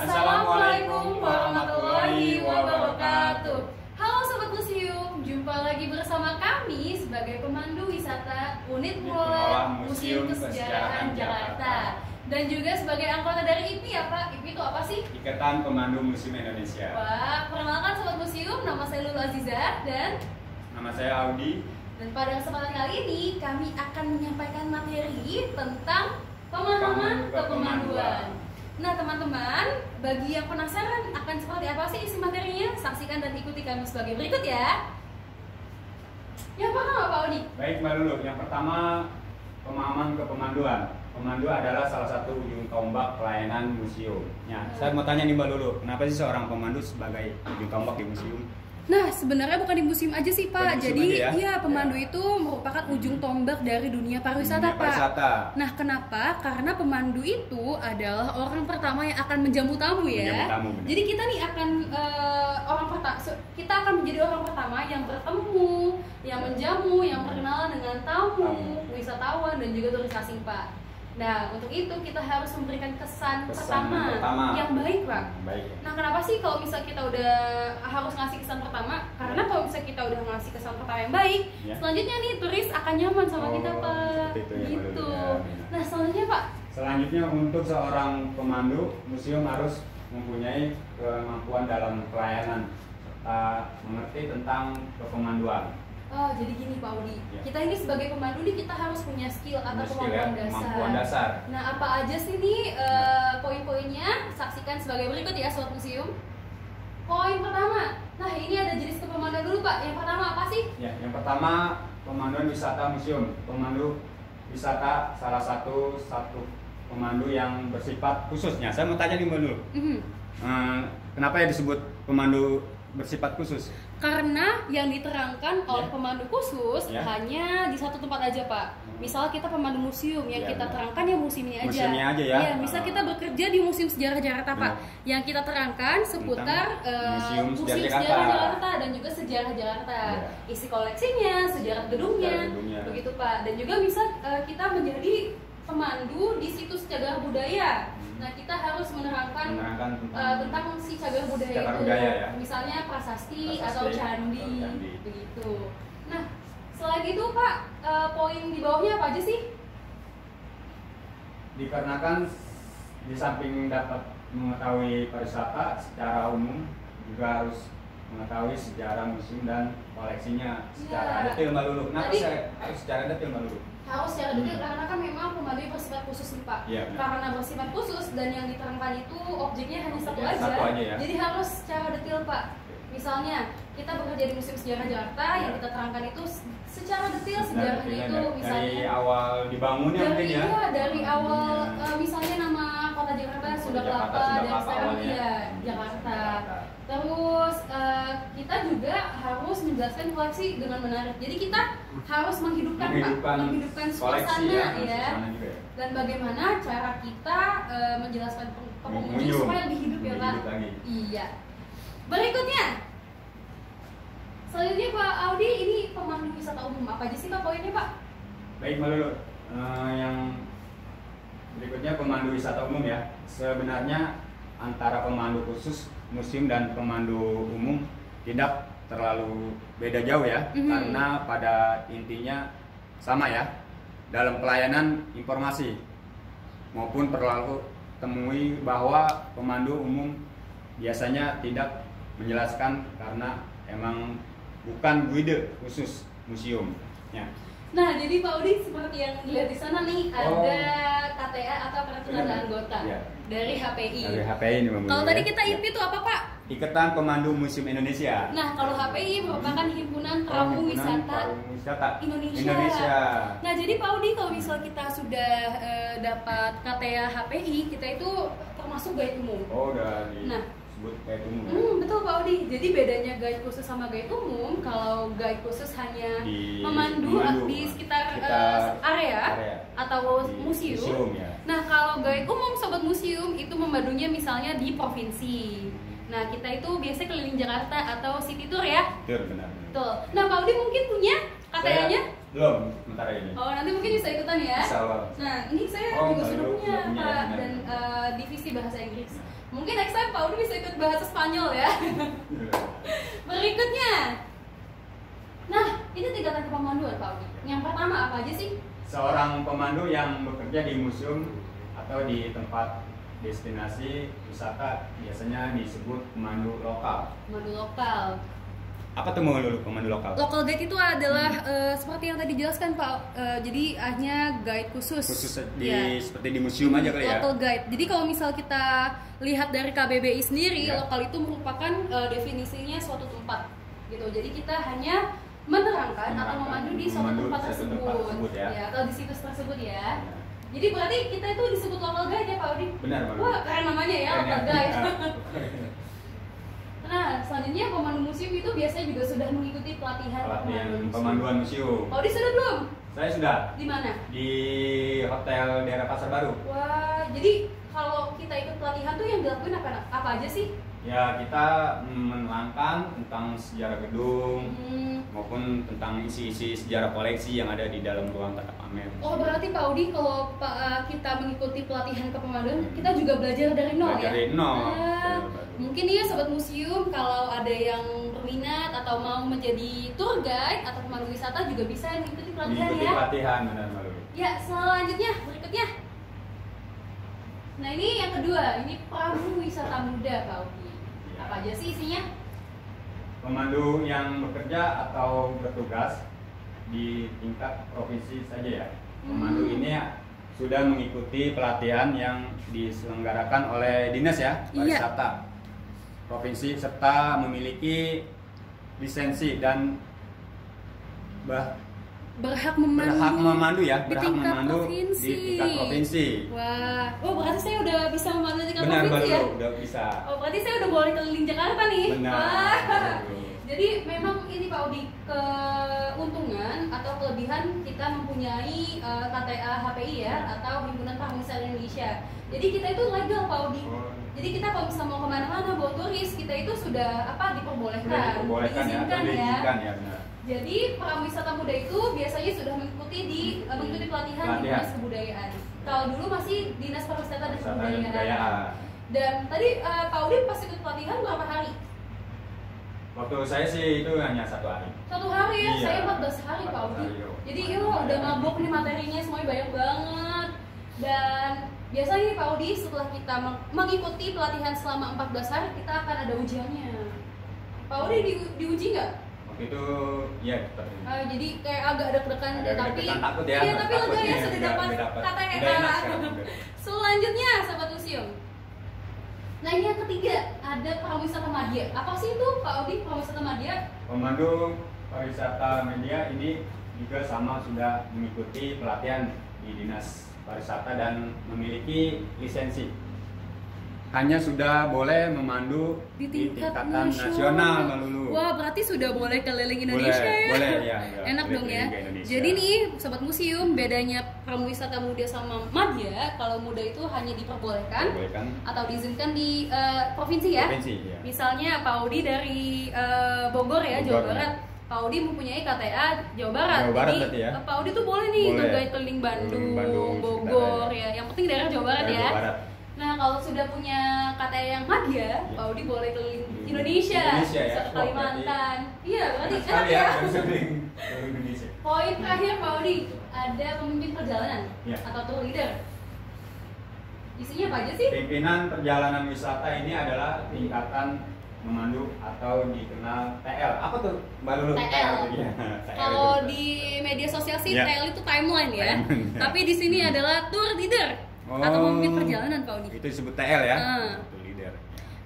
Assalamualaikum warahmatullahi wabarakatuh. Halo Sobat Museum, jumpa lagi bersama kami sebagai pemandu wisata Unit Pengelola Museum Kesejarahan Jakarta. Dan juga sebagai anggota dari IPI ya Pak. IPI itu apa sih? Ikatan Pemandu Museum Indonesia. Wah, perkenalkan Sobat Museum, nama saya Lulu Aziza dan nama saya Audi. Dan pada kesempatan kali ini kami akan menyampaikan materi tentang pemahaman kepemanduan. Nah teman-teman, bagi yang penasaran akan seperti apa sih isi materinya, saksikan dan ikuti kami sebagai berikut ya. Yang pertama Pak Odi. Baik Mbak Lulu, yang pertama pemahaman kepemanduan. Pemandu adalah salah satu ujung tombak pelayanan museum. Ya, saya mau tanya nih Mbak Lulu, kenapa sih seorang pemandu sebagai ujung tombak di museum? Nah, sebenarnya bukan di museum aja sih Pak. Jadi, ya? iya pemandu itu merupakan ujung tombak dari dunia pariwisata Pak. Nah, kenapa? Karena pemandu itu adalah orang pertama yang akan menjamu tamu ya. Menjamu tamu, benar. Jadi kita nih akan kita akan menjadi orang pertama yang bertemu, yang menjamu, yang berkenalan dengan tamu, wisatawan dan juga turis asing Pak. Nah, untuk itu kita harus memberikan kesan pertama yang baik, Pak. Baik. Nah, kenapa sih kalau misal kita udah harus ngasih kesan pertama? Karena kalau misal kita udah ngasih kesan pertama yang baik, ya, selanjutnya nih turis akan nyaman sama kita, Pak. Itu ya, gitu. Ya. Nah, selanjutnya, Pak. Selanjutnya untuk seorang pemandu, museum harus mempunyai kemampuan dalam pelayanan serta mengerti tentang kepemanduan. Oh, jadi gini Pak Udi, ya, kita ini sebagai pemandu nih kita harus punya skill atau kemampuan dasar. Nah, apa aja sih nih poin-poinnya? Saksikan sebagai berikut ya, Sobat Museum. Poin pertama, nah ini ada jenis kepemanduan dulu Pak. Yang pertama apa sih? Ya, yang pertama pemanduan wisata museum. Pemandu wisata salah satu pemandu yang bersifat khususnya. Saya mau tanya nih Mbak Nur, kenapa ya disebut pemandu bersifat khusus? Karena yang diterangkan oleh pemandu khusus hanya di satu tempat aja Pak. Misal kita pemandu museum, yang kita terangkan ya museumnya aja. Museumnya aja ya. Iya, misal kita bekerja di Museum Sejarah Jakarta Pak, yang kita terangkan seputar Museum Sejarah Jakarta dan juga sejarah Jakarta, isi koleksinya, sejarah gedungnya, begitu Pak. Dan juga bisa kita menjadi pemandu di situs cagar budaya. Nah, kita harus menerangkan tentang si cagar budaya itu, ya? Misalnya prasasti atau candi, begitu. Nah, selain itu Pak, poin di bawahnya apa aja sih? Dikarenakan di samping dapat mengetahui pariwisata secara umum, juga harus mengetahui sejarah museum dan koleksinya secara detail Mbak Lulu. Kenapa harus secara detail Mbak Lulu? Harus secara detail karena kan memang pemandu bersifat khusus nih Pak. Karena bersifat khusus dan yang diterangkan itu objeknya hanya satu aja ya? Jadi harus secara detail Pak. Misalnya kita bekerja di Museum Sejarah Jakarta, yang kita terangkan itu secara detail sejarahnya itu, misalnya dari awal dibangunnya mungkin ya? Iya, dari awal misalnya nama kota Jakarta Sunda Kelapa dan sekarang Jakarta. Terus kita juga harus menjelaskan koleksi dengan menarik. Jadi kita harus menghidupkan suasana ya. Dan bagaimana cara kita menjelaskan pengunjung supaya lebih hidup ya Pak. Iya. Berikutnya, selanjutnya Pak Audi, ini pemandu wisata umum. Apa aja sih Pak poinnya Pak? Baik Mbak Lulu, yang berikutnya pemandu wisata umum ya. Sebenarnya antara pemandu khusus museum dan pemandu umum tidak terlalu beda jauh ya, karena pada intinya sama ya, dalam pelayanan informasi maupun perlu temui bahwa pemandu umum biasanya tidak menjelaskan karena emang bukan guide khusus museum ya. Nah, jadi Pak Udi seperti yang dilihat di sana nih, ada KTA atau kartu tanda anggota dari HPI. Dari HPI nih Mbak. Kalau tadi kita IPI itu apa Pak? Ikatan Pemandu Museum Indonesia. Nah, kalau HPI merupakan Himpunan Pramu Wisata Indonesia. Nah, jadi Pak Udi kalau misal kita sudah dapat KTA HPI, kita itu termasuk guide umum. Oh, dari guide umum. Betul Pak Udi. Jadi bedanya guide khusus sama guide umum, kalau guide khusus hanya memandu di sekitar area atau museum. Nah, kalau guide umum Sobat Museum itu memandunya misalnya di provinsi. Nah, kita itu biasanya keliling Jakarta atau city tour ya. Betul, benar. Betul. Nah, Pak Udi mungkin punya KTA-nya? Belum, sementara ini. Oh, nanti mungkin bisa ikutan ya. Insya Allah. Nah, ini saya juga sudah punya Pak, dan divisi bahasa Inggris. Mungkin next time Pak Udi bisa ikut bahasa Spanyol ya. Berikutnya. Nah, ini tingkatan kepemanduan Pak Udi. Yang pertama apa aja sih? Seorang pemandu yang bekerja di museum atau di tempat destinasi wisata biasanya disebut pemandu lokal. Pemandu lokal. Apa tuh pemandu lokal? Local guide itu adalah seperti yang tadi dijelaskan Pak. Jadi hanya guide khusus. Seperti di museum aja kali ya. Local guide. Jadi kalau misal kita lihat dari KBBI sendiri, Ya. lokal itu merupakan definisinya suatu tempat gitu. Jadi kita hanya menerangkan atau memandu di suatu tempat tersebut, ya. Atau di situs tersebut ya. Jadi berarti kita itu disebut local guide ya Pak Udi? Benar, Pak. Wah, keren namanya ya, local guide. Nah, selanjutnya pemandu museum itu biasanya juga sudah mengikuti pelatihan pemanduan museum. Pak Udi sudah belum? Saya sudah. Di mana? Di hotel daerah Pasar Baru. Wah, jadi kalau kita ikut pelatihan tuh yang dilakuin apa aja sih? Ya, kita menerangkan tentang sejarah gedung maupun tentang isi-isi sejarah koleksi yang ada di dalam ruang tata pamer. Oh, berarti Pak Udi kalau kita mengikuti pelatihan kepemanduan, kita juga belajar dari nol ya? Dari nol. Mungkin ya Sobat Museum, kalau ada yang berminat atau mau menjadi tour guide atau pemandu wisata juga bisa mengikuti pelatihan ya? Mengikuti pelatihan, benar Malu. Ya, selanjutnya, berikutnya. Nah, ini yang kedua, ini perahu wisata muda Pak Udi. Apa aja sih isinya? Pemandu yang bekerja atau bertugas di tingkat provinsi saja ya. Pemandu ini sudah mengikuti pelatihan yang diselenggarakan oleh dinas ya, pariwisata provinsi serta memiliki lisensi dan berhak memandu ya, di tingkat provinsi. Wah, berarti saya udah bisa memandu di tingkat provinsi ya? Udah bisa. Oh, berarti saya udah boleh keliling Jakarta nih. Benar. Wah. Jadi memang ini Pak Udi, keuntungan atau kelebihan kita mempunyai KTA HPI ya, atau Himpunan Pariwisata Indonesia. Jadi kita itu legal Pak Udi. Jadi kita kalau misalnya mau kemana-mana bawa turis, kita itu sudah diperbolehkan, diizinkan ya. Benar. Jadi pariwisata muda itu biasanya sudah mengikuti pelatihan di Dinas Kebudayaan. Kalau dulu masih Dinas Pariwisata dan Kebudayaan. Dan tadi Pak Udi pas ikut pelatihan berapa hari? Waktu saya sih itu hanya 1 hari. 1 hari ya, Iya, saya 14 hari Pak Udi. Jadi udah mabok nih materinya, semuanya banyak banget. Dan biasanya nih Pak Udi, setelah kita mengikuti pelatihan selama 14 hari, kita akan ada ujiannya. Pak Udi diuji nggak? Waktu itu ya seperti itu. Jadi kayak agak deg-degan, tapi takut ya. Iya, tapi lega ya sudah dapat KTA. Selanjutnya Sobat Museum. Nah, ini yang ketiga, ada pariwisata media. Apa sih itu Pak Odi, pariwisata media? Pemandu pariwisata media ini juga sama sudah mengikuti pelatihan di Dinas Pariwisata dan memiliki lisensi. Hanya sudah boleh memandu di tingkatan nasional melulu. Wah, berarti sudah boleh keliling Indonesia ya? Boleh ya. Enak dong ya. Jadi nih Sobat Museum, bedanya pariwisata muda sama madya, kalau muda itu hanya diperbolehkan atau diizinkan di provinsi ya. Misalnya Pak Udi dari Bogor ya, Jawa Barat. Pak Udi mempunyai KTA Jawa Barat. Jadi ya? Pak Udi tuh boleh nih guide keliling Bandung, Bogor ya. Yang penting daerah Jawa Barat ya. Nah, kalau sudah punya KTA yang madya, Pak Udi boleh keliling Indonesia ya? Kalimantan. Iya, berarti enak ya. Poin terakhir Pak Udi, ada pemimpin perjalanan atau tour leader. Isinya apa aja sih? Pimpinan perjalanan wisata ini adalah tingkatan memandu atau dikenal TL. Apa tuh Mbak Lulu? TL. Kalau di media sosial sih TL itu timeline ya. Tapi di sini adalah tour leader. Atau pemimpin perjalanan Pak Udi. Itu disebut TL ya. Leader.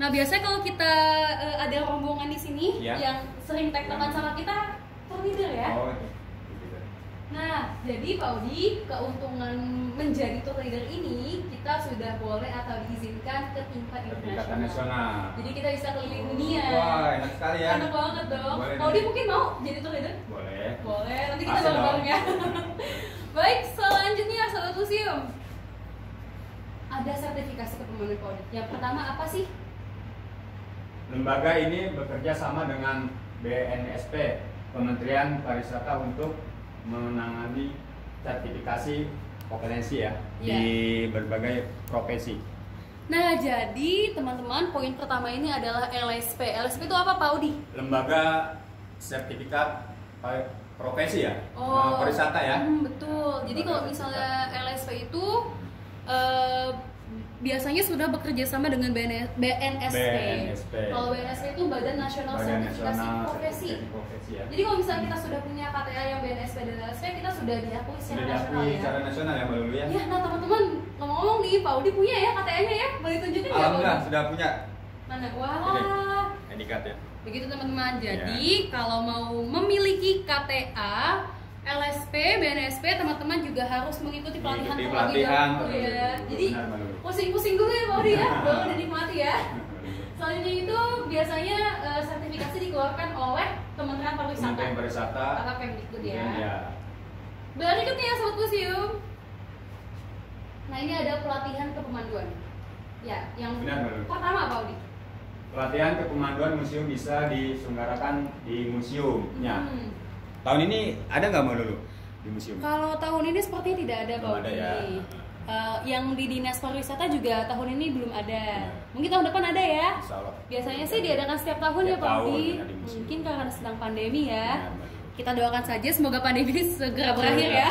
Nah, biasanya kalau kita ada rombongan di sini yang sering tektokan sama kita, tour leader ya. Nah, jadi Pak Udi, keuntungan menjadi tour leader ini kita sudah boleh atau diizinkan ke tingkat internasional. Jadi kita bisa keliling dunia. Wah, enak sekali ya. Enak banget dong. Pak Udi mungkin mau jadi tour leader? Boleh. Boleh. Nanti kita bareng-bareng ya. Baik, selanjutnya Sobat Museum. Ada sertifikasi kepemimpinan Pak Udi. Yang pertama apa sih? Lembaga ini bekerja sama dengan BNSP, Kementerian Pariwisata untuk menangani sertifikasi kompetensi ya Iya. di berbagai profesi. Nah, jadi teman-teman, poin pertama ini adalah LSP. LSP itu apa, Pak Audi? Lembaga sertifikat profesi ya, pariwisata ya. Betul. Jadi kalau misalnya LSP itu biasanya sudah bekerja sama dengan BNSP. Kalau BNSP itu Badan Nasional Sertifikasi Profesi. Ya. Jadi kalau misalnya kita sudah punya KTA yang BNSP dan LSP, kita sudah diakui secara nasional ya. Secara nasional ya Mbak Lulu ya. Ya, nah teman-teman, ngomong-ngomong nih, Pak Audi punya ya KTA-nya ya? Boleh tunjukin nggak? Alhamdulillah sudah punya. Mana? Wah. Edikat ya. Begitu teman-teman. Jadi kalau mau memiliki KTA, LSP, BNSP, teman-teman juga harus mengikuti pelatihan terlebih dahulu ya. Jadi pusing-pusing dulu ya Pak Audi ya, baru dinikmati ya. Selanjutnya itu biasanya sertifikasi dikeluarkan oleh Kementerian Pariwisata atau Kemdikbud ya. Berikutnya Sobat Museum. Nah ini ada pelatihan kepemanduan. Ya, yang pertama Pak Audi. Pelatihan kepemanduan museum bisa diselenggarakan di museumnya. Tahun ini ada nggak Mbak Lulu di museum? Kalau tahun ini sepertinya tidak ada Pak Audi. Ya. Yang di Dinas Pariwisata juga tahun ini belum ada. Mungkin tahun depan ada ya. Biasanya sih diadakan setiap tahun ya Pak Audi. Mungkin karena sedang pandemi ya. Kita doakan saja semoga pandemi ini segera berakhir ya.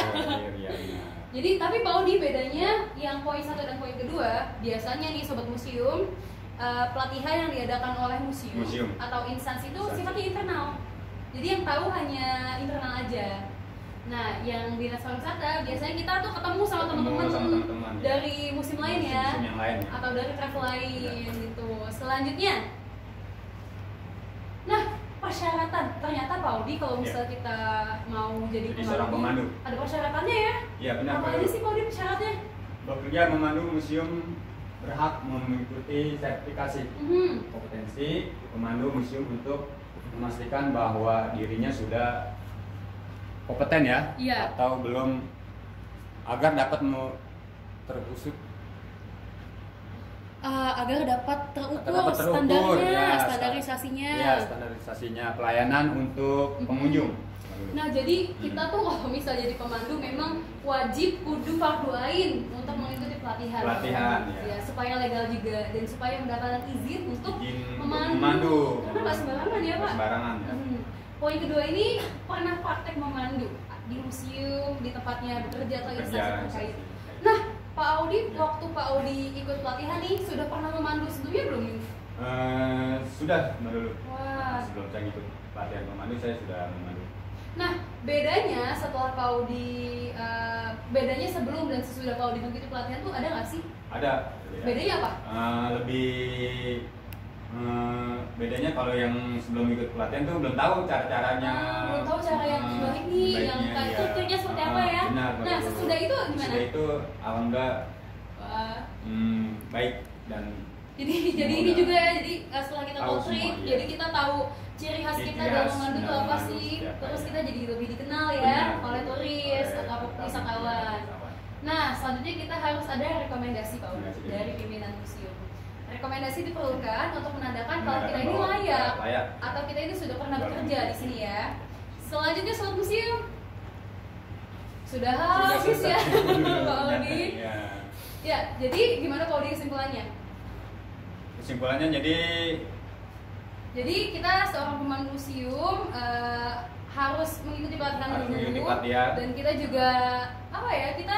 Jadi tapi Pak Audi bedanya yang poin 1 dan poin kedua, biasanya nih Sobat Museum, pelatihan yang diadakan oleh museum atau instansi itu sifatnya internal. Jadi yang tahu hanya internal aja. Nah, yang Dinas Pariwisata biasanya kita tuh ketemu sama teman-teman dari museum lain ya, atau dari travel lain gitu. Selanjutnya, nah persyaratan ternyata Pak Audi kalau misalnya kita mau jadi pemandu, ada persyaratannya ya? Iya benar. Apa aja sih Pak Audi syaratnya? Bekerja memandu museum berhak mengikuti sertifikasi kompetensi pemandu museum untuk memastikan bahwa dirinya sudah kompeten ya, atau belum, agar dapat terusut agar dapat terukur standarnya, standarisasinya pelayanan untuk pengunjung. Nah jadi kita tuh kalau misalnya jadi pemandu memang wajib kudu fardu ain untuk mengikuti pelatihan ya, supaya legal juga dan supaya mendapatkan izin untuk memandu. Karena nggak sembarangan ya Pak. Sembarangan ya. Poin kedua ini pernah praktek memandu di museum, di tempatnya bekerja atau instansi terkait. Nah Pak Audi, waktu Pak Audi ikut pelatihan nih sudah pernah memandu sebelumnya belum? Sudah dulu. Sebelum saya ikut pelatihan memandu saya sudah memandu. Nah, bedanya setelah Pak Audi, bedanya sebelum dan sesudah Pak Audi mengikuti pelatihan tuh ada nggak sih? Ada. Bedanya apa? Bedanya kalau yang sebelum ikut pelatihan tuh belum tahu cara-caranya. Belum tahu cara yang baik nih, yang triknya seperti apa ya? Benar, nah, sesudah itu gimana? Sesudah itu alhamdulillah baik dan. Jadi ini juga ya, jadi setelah kita tahu trik, jadi kita tahu ciri khas kita dalam memandu itu apa sih, terus kita jadi lebih dikenal ya oleh turis atau wisatawan. Nah selanjutnya kita harus ada rekomendasi Pak Audi dari pimpinan museum. Rekomendasi diperlukan untuk menandakan kalau kita ini layak atau kita ini sudah pernah bekerja di sini ya. Selanjutnya Sobat Museum sudah habis ya Pak Audi. Ya jadi gimana Pak Audi kesimpulannya? Kesimpulannya jadi kita seorang pemandu museum harus mengikuti pelatihan dulu dan kita juga apa ya, kita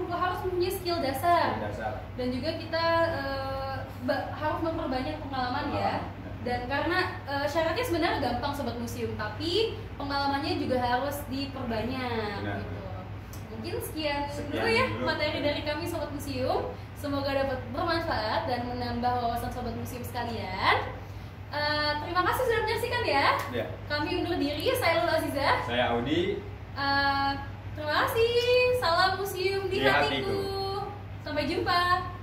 harus mempunyai skill dasar dan juga kita harus memperbanyak pengalaman ya. Dan karena syaratnya sebenarnya gampang Sobat Museum, tapi pengalamannya juga harus diperbanyak gitu. Mungkin sekian dulu ya materi dari kami Sobat Museum. Semoga dapat bermanfaat dan menambah wawasan Sobat Museum sekalian. Terima kasih sudah menyaksikan ya. Kami undur diri, saya Lula Aziza. Saya Audi. Terima kasih. Salam museum di hatiku. Sampai jumpa.